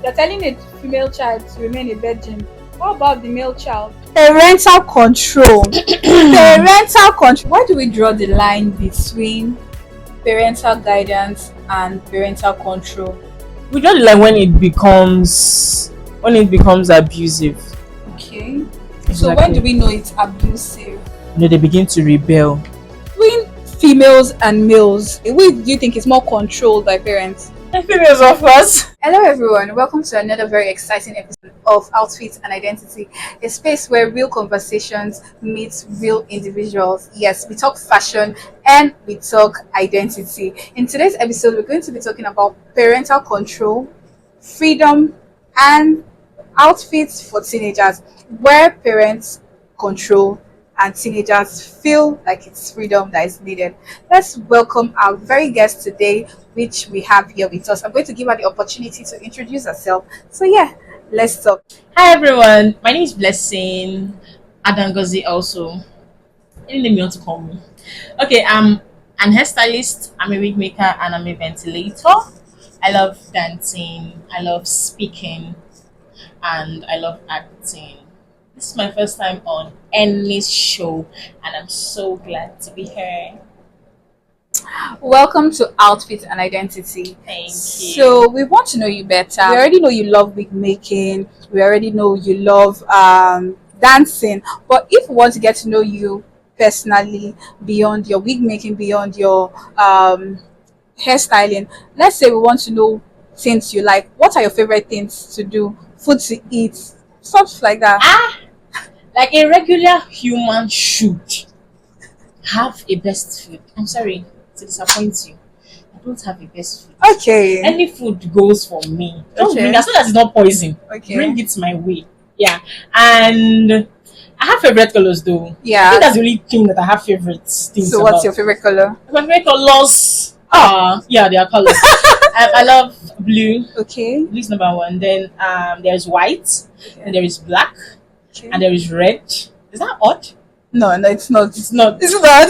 You're telling a female child to remain a virgin. What about the male child? Parental control. Parental control. Why do we draw the line between parental guidance and parental control? We don't like when it becomes abusive. Okay. So when Exactly. do we know it's abusive? They begin to rebel. Between females and males, which do you think is more controlled by parents? I think there's of us. Hello everyone, welcome to another very exciting episode of Outfit and Identity, a space where real conversations meet real individuals. Yes, we talk fashion and we talk identity. In today's episode, we're going to be talking about parental control, freedom, and outfits for teenagers, where parents control and teenagers feel like it's freedom that is needed. Let's welcome our very guest today, which we have here with us. I'm going to give her the opportunity to introduce herself. So yeah, let's talk. Hi everyone, my name is Blessing Adangozi also. Any name you want to call me. Okay, I'm an hairstylist, I'm a wig maker, and I'm a ventilator. I love dancing, I love speaking, and I love acting. This is my first time on any show, and I'm so glad to be here. Welcome to Outfit and Identity. Thank you. So we want to know you better. We already know you love wig making. We already know you love dancing. But if we want to get to know you personally, beyond your wig making, beyond your hairstyling, let's say we want to know things you like. What are your favorite things to do? Food to eat, stuff like that. Like a regular human should have a best food. I'm sorry to disappoint you. I don't have a best food. Okay. Any food goes for me. Just Okay. bring, as long as it's not poison. Okay. Bring it my way. Yeah. And I have favorite colors though. I Yeah. think that's the only thing that I have favorite things So about. what's your favorite color? My favorite colors? Oh. Yeah, they are colors. I love blue. Okay. Blue is number one. Then there's white. And there is black. Okay. And there is red. Is that odd? No, it's not. It's not. It's not.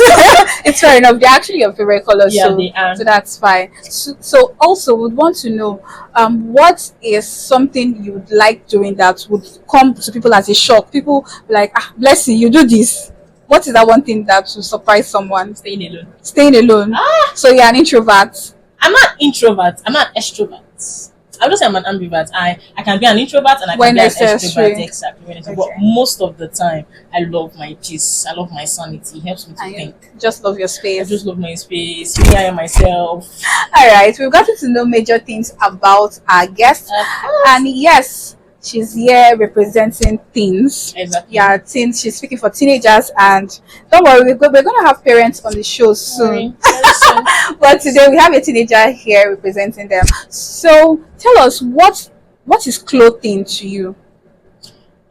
It's fair enough. They're actually your favorite colors, Yeah, so they are. so that's fine. So also, would want to know, what is something you would like doing that would come to people as a shock? People be like, blessing, you do this. What is that one thing that will surprise someone? Staying alone. Staying alone. So you're an introvert. I'm not introvert. I'm not extrovert. I would say I'm an ambivert. I can be an introvert and I can When be an necessary. extrovert. Exactly. When necessary. Okay. But most of the time, I love my peace. I love my sanity. It helps me to And you think. just love your I space. just love my space. Me, I am myself. All right, we've gotten to know major things about our guest, and yes, she's here representing teens. Exactly. Yeah, teens. She's speaking for teenagers, and don't worry, we're going to have parents on the show soon. Very soon. But today we have a teenager here representing them. So tell us, what is clothing to you?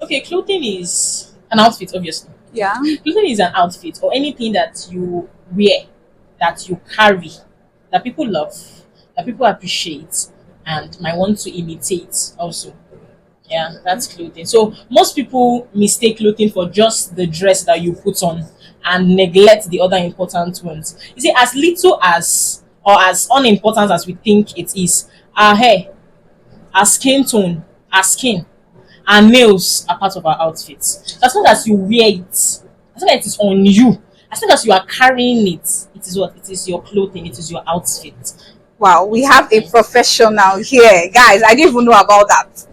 Okay, clothing is an outfit, obviously. Yeah. Clothing is an outfit or anything that you wear, that you carry, that people love, that people appreciate, and might want to imitate also. Yeah, that's clothing. So most people mistake clothing for just the dress that you put on and neglect the other important ones. You see, as little as or as unimportant as we think it is, our hair, our skin tone, our skin, our nails are part of our outfits. As long as you wear it, as long as it is on you, as long as you are carrying it, it is what? It is your clothing, it is your outfit. Wow, we have a professional here, guys. I didn't even know about that.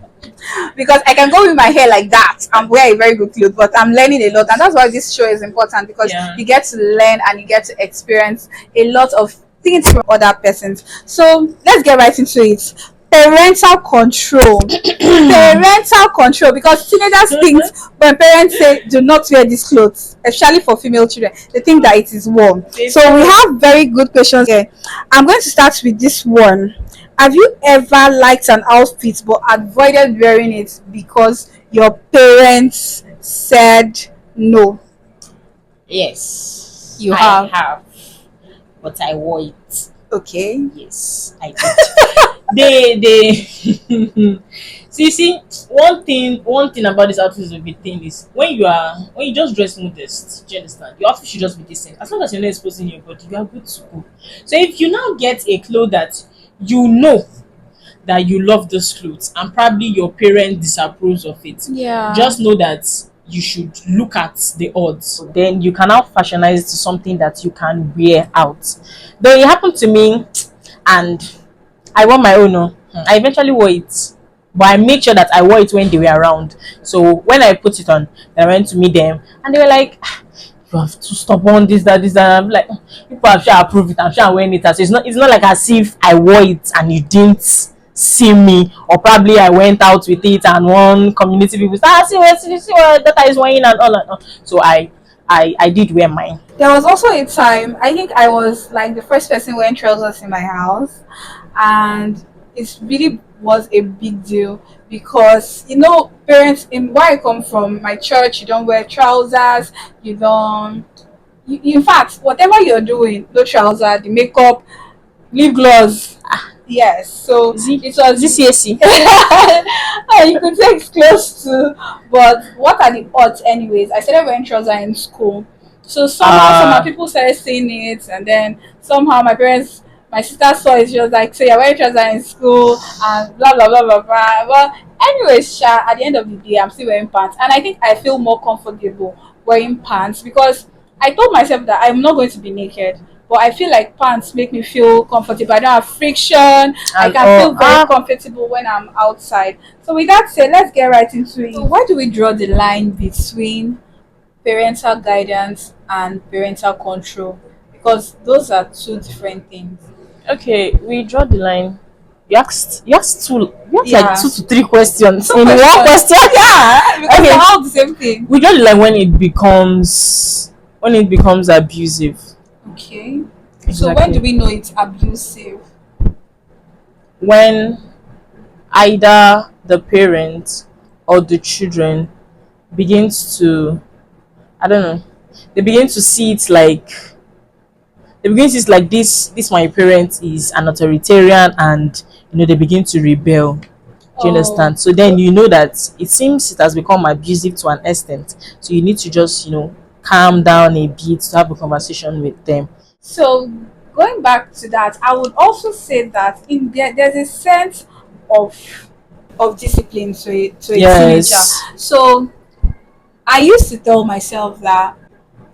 Because I can go with my hair like that and wear a very good clothes, but I'm learning a lot, and that's why this show is important, because Yeah. you get to learn and you get to experience a lot of things from other persons. So let's get right into it. Parental control. Parental control, because teenagers think when parents say do not wear these clothes, especially for female children, they think that it is warm. So we have very good questions here. I'm going to start with this one. Have you ever liked an outfit but avoided wearing it because your parents said no? Yes. You I have. But I wore it. Okay. Yes, I did. they see one thing about this outfit is a big thing is when you just dress modest, do you understand? Your outfit should just be decent. As long as you're not exposing your body, you are good to go. So if you now get a clothes that you know that you love those clothes and probably your parent disapproves of it, Yeah. just know that you should look at the odds. Then you can now fashionize it to something that you can wear out. Though it happened to me, and I wore my own. Oh. I eventually wore it, but I made sure that I wore it when they were around. So when I put it on, then I went to meet them, and they were like, "Ah, you have to stop on this, that, this, that." I'm like, people have sure approved it. I'm sure I'm wearing it. So it's not like as if I wore it and you didn't see me, or probably I went out with it and one community people said, see what that is wearing and all that. So I did wear mine. There was also a time, I think I was like the first person wearing trousers in my house, and it really was a big deal because parents in where I come from, my church, you don't wear trousers, you don't. In fact, whatever you're doing, no trouser, the makeup, lip gloss. Yes, so it was This CAC. you could say it's close to, but what are the odds anyways? I started wearing trousers in school. So somehow people started seeing it, and then somehow my sister saw it. She was like, "So you're wearing trousers in school," and blah blah blah blah blah. Well, anyways, at the end of the day, I'm still wearing pants, and I think I feel more comfortable wearing pants because I told myself that I'm not going to be naked. But I feel like pants make me feel comfortable. I don't have friction. I can feel very comfortable when I'm outside. So with that said, let's get right into it. So where do we draw the line between parental guidance and parental control? Because those are two different things. Okay, we draw the line. You asked Yeah. like 2 to 3 questions Two in one questions. question. Yeah, because Okay. they're all the same thing. We draw the line when it becomes abusive. Okay. So when Exactly. do we know it's abusive? When either the parent or the children begins to, I don't know, they begin to see it like this my parent is an authoritarian, and they begin to rebel. Do you Oh, understand? So then you know that it seems it has become abusive to an extent. So you need to just calm down a bit to have a conversation with them. so going back to that, I would also say that in there's a sense of discipline to a teenager. Yes. So I used to tell myself that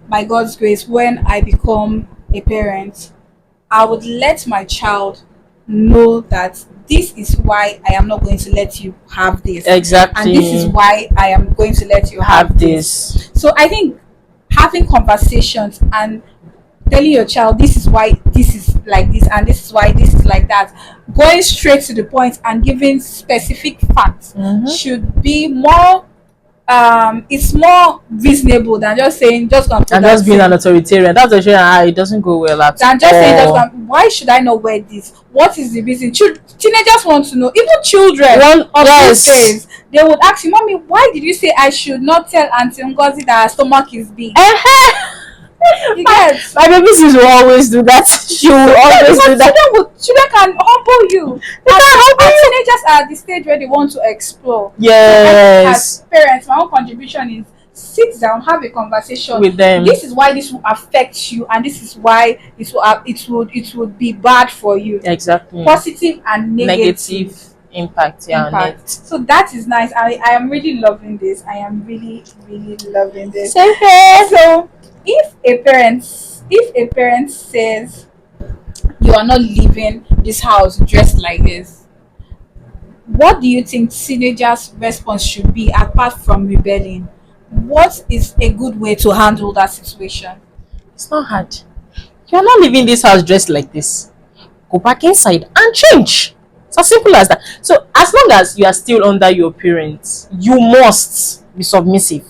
by God's grace, when I become a parent, I would let my child know that this is why I am not going to let you have this. And this is Exactly. why I am going to let you have Have this. this. So I think having conversations and telling your child this is why this is like this and this is why this is like that, going straight to the point and giving specific facts Mm-hmm. should be more it's more reasonable than just saying just gonna put And that just being thing, an authoritarian. That's actually it doesn't go well at than just saying just all. why should I not wear this, what is the reason. Teenagers want to know, even children One, of these yes. days, they would ask you, "Mommy, why did you say I should not tell Auntie Ngozi that her stomach is big?" You get. My baby sis will always do that. She will always do Because that. children can humble you. And teenagers are at the stage where they want to explore. Yes. As parents, my own contribution is sit down, have a conversation With them. This is why this will affect you, and this is why it would be bad for you. Exactly. Positive and Negative impact. Yeah. On impact. it. So that is nice. I am really loving this. I am really, really loving this. Same here. So if a parent says you are not leaving this house dressed like this, what do you think teenagers' response should be apart from rebelling? What is a good way to handle that situation? It's not hard. You are not leaving this house dressed like this. Go back inside and change. It's as simple as that. So as long as you are still under your parents, you must be submissive.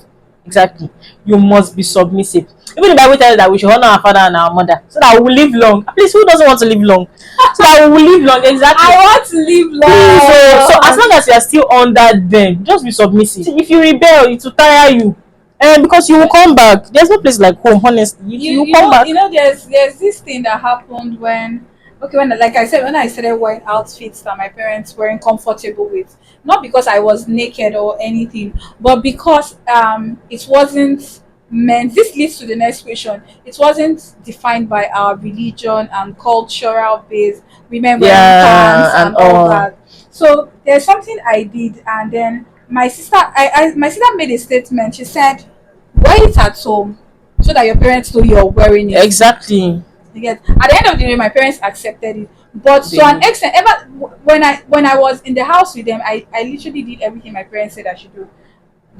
Exactly. You must be submissive. Even the Bible tells us that we should honor our father and our mother so that we will live long. Please, who doesn't want to live long? So that we will live long. Exactly. I want to live Please, long. so as long as you are still under them, just be submissive. If you rebel, it will tire you. And because you will come back. There's no place like home, honestly. You come back. There's this thing that happened when like I said, when I started wearing outfits that my parents weren't comfortable with, not because I was naked or anything, but because it wasn't meant. This leads to the next question. It wasn't defined by our religion and cultural base. Women wearing Yeah, pants and and all all. that. So there's something I did, and then my sister made a statement. She said, "Wear it at home, so that your parents know you're wearing it." Exactly. You get, at the end of the day, my parents accepted it, but to an They extent, when I was in the house with them, I literally did everything my parents said I should do.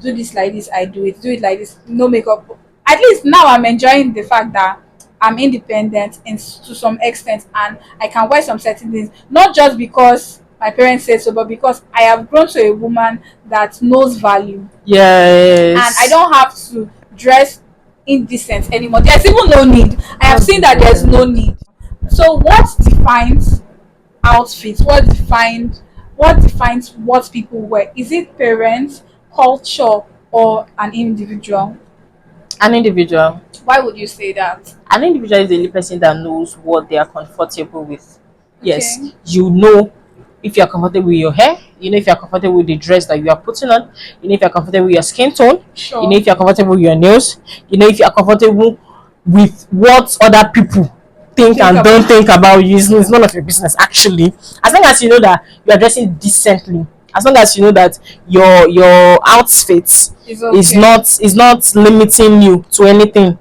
Do this like this, I do it. Do it like this, no makeup. At least now I'm enjoying the fact that I'm independent to some extent, and I can wear some certain things, not just because my parents said so, but because I have grown to a woman that knows value, and I yes. don't have to dress indecent anymore. There's even no need. I have What's seen the that there's no point? need. So what defines outfits? What defines what people wear? Is it parents, culture, or an individual? An individual. Why would you say that? An individual is the only person that knows what they are comfortable with. Yes, Okay. you know if you are comfortable with your hair, you know if you are comfortable with the dress that you are putting on, you know if you are comfortable with your skin tone, you know Sure. if you are comfortable with your nails, you know if you are comfortable with what other people think Think and don't about. think about you. It's none of your business actually. As long as you know that you are dressing decently, as long as you know that your outfit It's okay. is not limiting you to anything.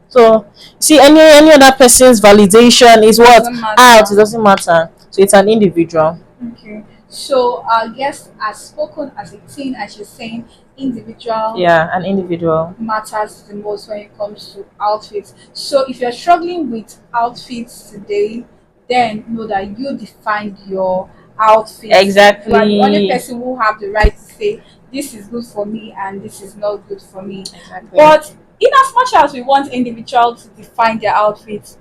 So see, any other person's validation is what Doesn't out. It matter. doesn't matter. So it's an individual. Okay. So our guest has spoken as a teen, and she's saying individual Yeah, an individual. matters the most when it comes to outfits. So if you're struggling with outfits today, then know that you defined your outfits. You are the only Exactly. person who have the right to say this is good for me and this is not good for me. Exactly. But in as much as we want individuals to define their outfits,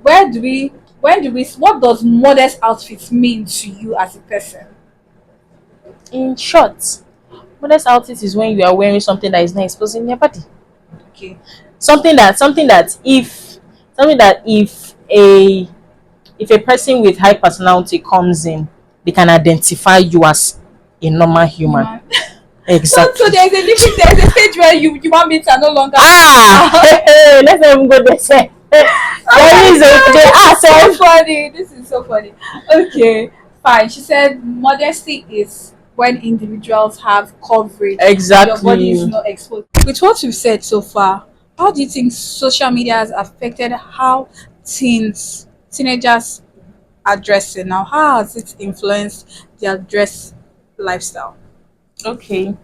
where do we when do we what does modest outfits mean to you as a person? In short, modest outfit is when you are wearing something that is not exposing your body. Okay. Something that if a person with high personality comes in, they can identify you as a normal human. Human. So Exactly. there's a stage where you human beings are no longer. Let's not even go there. Sef. Oh There my is a god, there this are is so self. funny. This is so funny. Okay, fine. She said modesty is when individuals have coverage and your body is Exactly. not exposed. With what you've said so far, how do you think social media has affected how teenagers are dressing now? How has it influenced their dress lifestyle? Okay.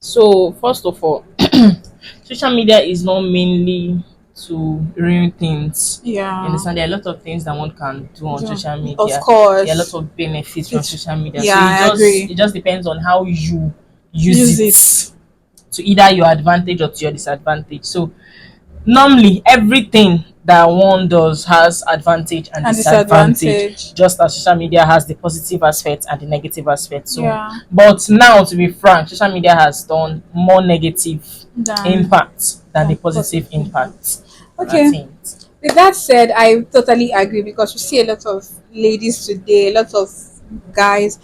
So first of all, social media is not mainly to ruin things. You Yeah. understand? There are a lot of things that one can do on Yeah. social Of media. There are a lot course. of benefits from It's social media. So yeah, I agree. it just depends on how you use Use it it to either your advantage or to your disadvantage. So normally everything that one does has advantage and and disadvantage, disadvantage. just as social media has the positive aspect and the negative aspect. So Yeah. but now, to be frank, social media has done more negative Than impact than the positive positive impact. impact. I Okay. think. With that said, I totally agree because we see a lot of ladies today, a lot of guys.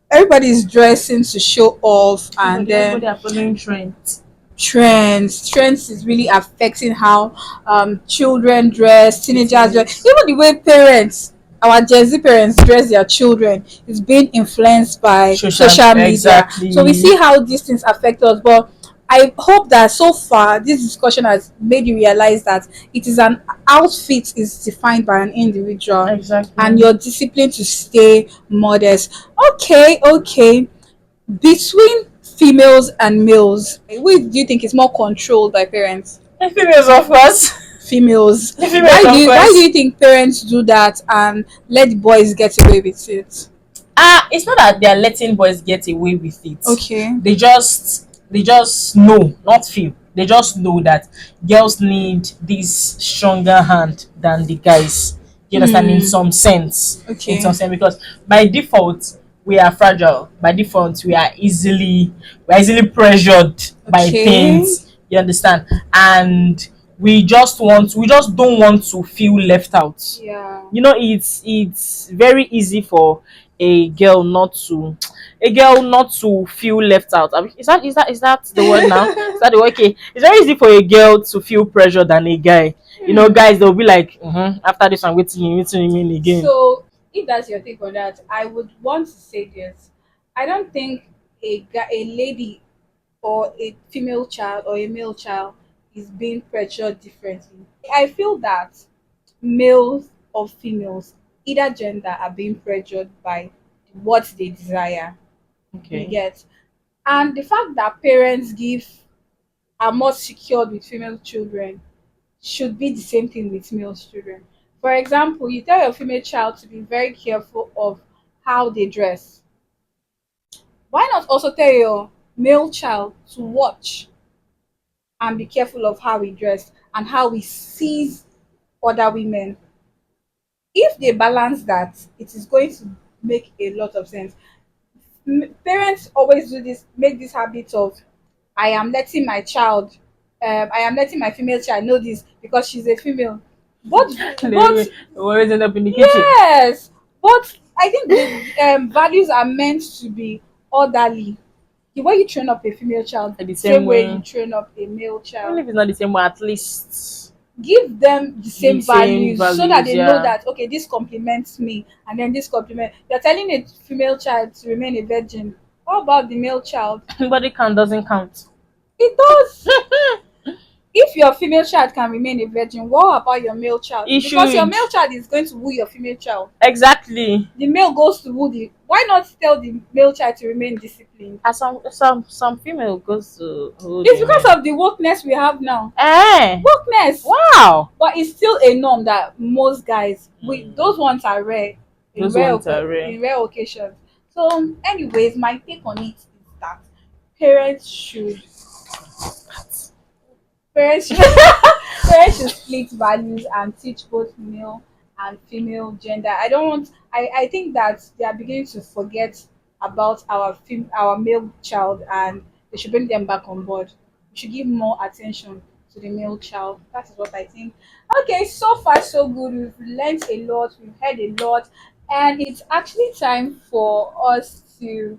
Everybody's dressing to show off, and then Everybody are following trends. trends is really affecting how children dress, It teenagers dress, is. even the way parents, our Gen Z parents dress their children is being influenced by Social social media. So we exactly. see how these things affect us, but I hope that so far this discussion has made you realize that it is an outfit is defined by an individual and Exactly. your discipline to stay modest. Okay, okay. Between females and males, which do you think is more controlled by parents? The females, of course. Females. The females, of Why do course. you think parents do that and let the boys get away with it? It's not that they are letting boys get away with it. Okay. They just know, not feel. They just know that girls need this stronger hand than the guys. You understand? In Hmm. some sense. In some Okay. sense, because by default we are fragile. By default we are easily pressured by Okay. things. You understand? And we just don't want to feel left out. Yeah. You know, it's very easy for a girl not to feel left out. I mean, is that the word now? Is that the word? Okay, it's very easy for a girl to feel pressure than a guy. You know, Hmm. guys they'll be like, after this I'm waiting you mean again. So if that's your take on that, I would want to say this. I don't think a lady or a female child or a male child is being pressured differently. I feel that males or females, either gender, are being pressured by what they desire. You Okay. get, and the fact that parents give are more secured with female children should be the same thing with male children. For example, you tell your female child to be very careful of how they dress. Why not also tell your male child to watch and be careful of how he dress and how he sees other women? If they balance that, it is going to make a lot of sense. Parents always do this, make this habit of, I am letting my child, I am letting my female child know this because she's a female. But They always end up in the kitchen. yes, but I think the values are meant to be orderly. The way you train up a female child, The same same way you way. train up a male Even child. if it's not the same way, at least Give them the the same same values so that values. they know Yeah. that okay, this compliments me, and then this compliment. You're telling a female child to remain a virgin. How about the male child? Body count doesn't count. It does. If your female child can remain a virgin, what about your male child? It Because your should. male child is going to woo your female child. Exactly. The male goes to woo the. Why not tell the male child to remain disciplined? As some female goes to hold It's the because men. of the wokeness we have now. Eh. Wokeness. Wow. But it's still a norm that most guys, we Mm. those ones are rare, Those ones are rare. in rare occasions. So, anyways, my take on it is that parents should parents should parents should split values and teach both male and female gender. I don't want. I think that they are beginning to forget about our male child, and they should bring them back on board. We should give more attention to the male child. That is what I think. Okay, so far so good. We've learned a lot. We've heard a lot, and it's actually time for us to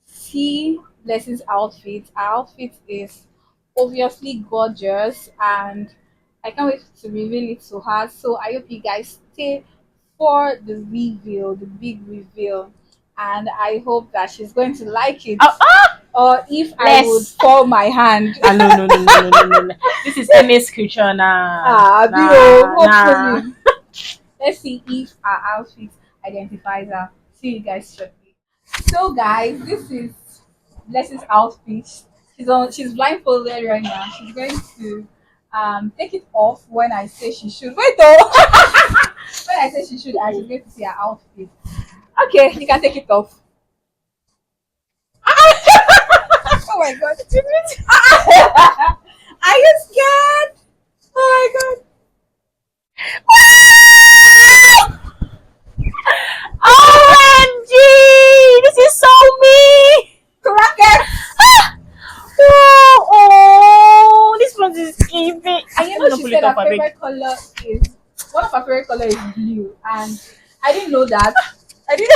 see Blessing's outfit. Our outfit is obviously gorgeous, and I can't wait to reveal it to her. So I hope you guys stay for the reveal, the big reveal. And I hope that she's going to like it. Or if I would Less. fall my hand. Ah, no, no, no, no, no, no, no, no. This is MA scripture. Nah. Ah, Nah, nah. hopefully. Let's see if our outfit identifies her. See you guys shortly. So guys, this is Blessing's outfit. She's blindfolded right now. She's going to take it off when I say she should. Wait though. When I say she should, I should get to see her outfit. Okay, you can take it off. Oh my god. Are you scared? Oh my god. OMG! This is so me! Crackers! This one is giving. And you know she said her favorite color is one of her favorite color is blue, and I didn't know that. I didn't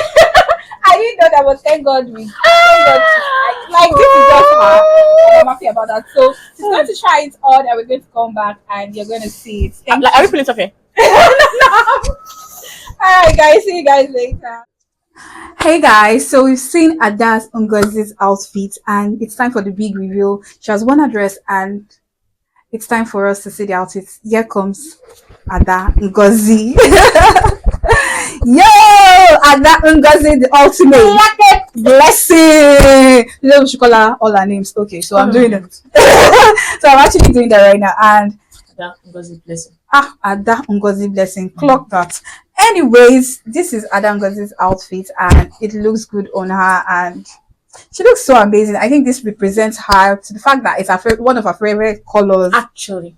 I didn't know that, but thank God like this is just her, and I'm happy about that. So she's going to try it on, and we're going to come back and you're going to see it. Thank Are we you. pulling it off here? Alright guys, see you guys later. Hey guys, so we've seen Ada's Ngozi's outfit, and it's time for the big reveal. She has worn a dress, and it's time for us to see the outfit. Here comes Ada Ngozi. Yo, Ada Ngozi, the ultimate blessing. You know, we should call her all her names. Okay, so I'm doing it. So I'm actually doing that right now, and Yeah, God's blessing. Ada Ngozi blessing. Clock that. Anyways, this is Ada Ngozi's outfit, and it looks good on her, and she looks so amazing. I think this represents her to the fact that it's one of her favorite colors. Actually.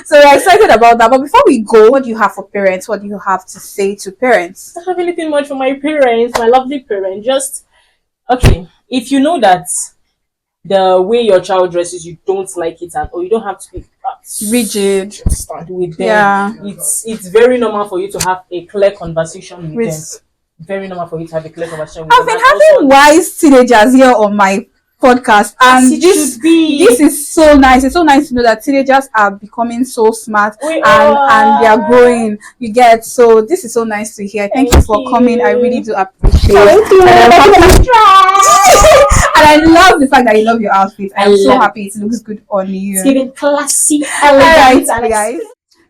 So we're excited about that. But before we go, what do you have for parents? What do you have to say to parents? I don't have anything much for my parents, my lovely parents. Just okay. If you know that the way your child dresses, you don't like it, and or you don't have to be Rigid. stand with them. Yeah. It's very normal for you to have a clear conversation with them. With Very normal for you to have a clear conversation with I've them. been And also, having wise teenagers here on my podcast. As And it this should be. this is so nice. It's so nice to know that teenagers are becoming so smart We and they are are. growing. You get, so this is so nice to hear. Thank you for coming. I really do appreciate Thank you. it. And I love the fact that you love your outfit. I I'm so love happy it looks good on you. It's giving classy, Alright, elegant, and guys.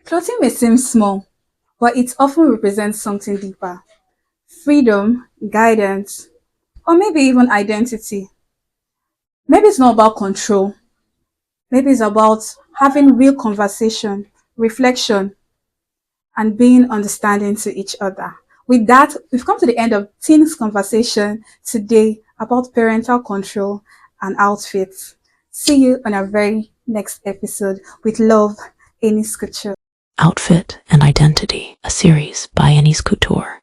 Clothing may seem small, but it often represents something deeper. Freedom, guidance, or maybe even identity. Maybe it's not about control. Maybe it's about having real conversation, reflection, and being understanding to each other. With that, we've come to the end of Teens Conversation today about parental control and outfits. See you on our very next episode. With love, Anis Couture. Outfit and Identity, a series by Anis Couture.